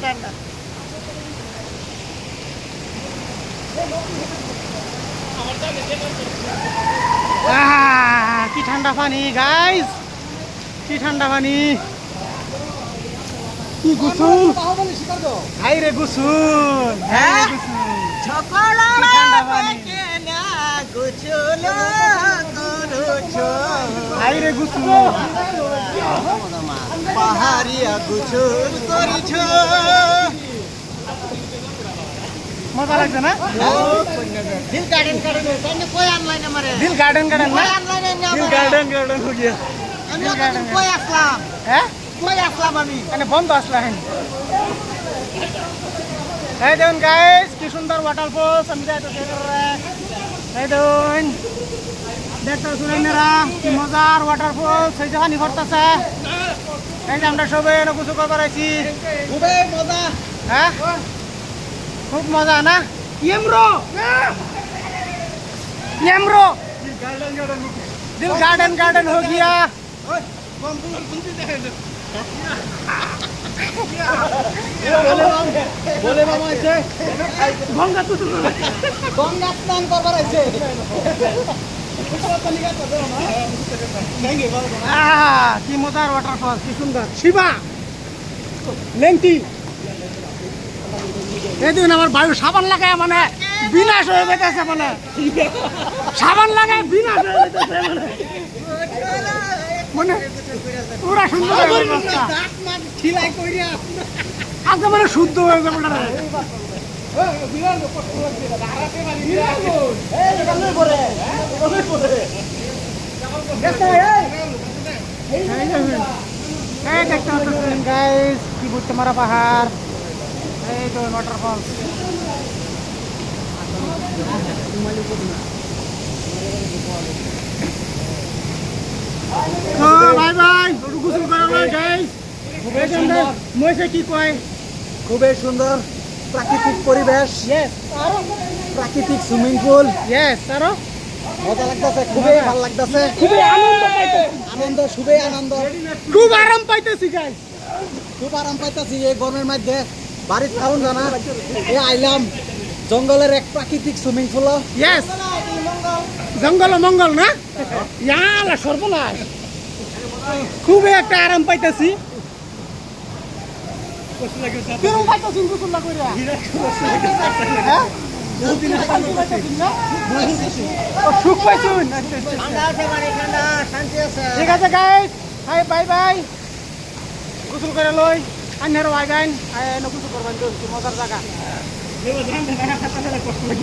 ঠান্ডা কি ঠান্ডা পানি গাইস কি ঠান্ডা পানি কি গুসুল হাই রে গুসুল হ্যাঁ ঠান্ডা পানি হাই রে গুসুল পাহাড়িয়া গুছুল করিছ মজা লাগছে না দিল গার্ডেন কই অনলাইন আমারে দিল গার্ডেন গার্ডেন না দিল গার্ডেন গার্ডেন हो गया আমি কই আসলাম হ্যাঁ কই আসলাম আমি এখানে বন্ধ আসলা হ্যাঁ এই দেখুন গাইস কি সুন্দর ওয়াটারফলস আমি যাইতেছি এই দেখুন দেখতে শুনেন না কি মজার ওয়াটারফলস এই যে পানি পড়তেছে এই যে আমরা সবাই গোসল করবার আইছি খুবই মজা হ্যাঁ খুব মজা না ইয়েমরো दिल गार्डन गार्डन हो गया বলে মামা আছে गंगा तो গঙ্গা স্নান করবার আছে কি মজার ওয়াটারফল কি সুন্দর শিবা লেংটি এদিন আমার বায়ু সাবান লাগায় মানে বিনাশ হয়ে যেতেছে মানে সাবান লাগায় বিনাশ হয়ে যেতেছে মানে পুরা সুন্দর আজকে মানে শুদ্ধ হয়ে যাবে দেখতে পাচ্ছেন গাইস কি বুঝতে মারা পাহাড় এই তো ওয়াটারফল বাই বাই গোসল করা গাইস মইছে কি কয় খুবই সুন্দর প্রাকৃতিক পরিবেশ ইয়েস প্রাকৃতিক সুইমিং পুল ইয়েস আরো মজা লাগতেছে খুবই ভালো লাগতেছে খুবই আনন্দ পাইতেছি আনন্দ খুবই আনন্দ খুব আরাম পাইতেছি গাইস খুব আরাম পাইতেছি এই গরমের মধ্যে বাড়ির কারণ জানা এই আইলাম জঙ্গলের এক প্রাকৃতিক সুইমিং পুল ইয়েস জঙ্গল মঙ্গল না ইয়ালা সর্বনাশ খুবই একটা আরাম পাইতেছি কিরম পাইতেছি গোসল না কইরা হ্যাঁ সুখ পাইছুন ঠিক আছে গাইস হাই বাই বাই গোসল করে লই আন্যার ওয়াইগাইন আয় গোসল করবেন মজার জায়গা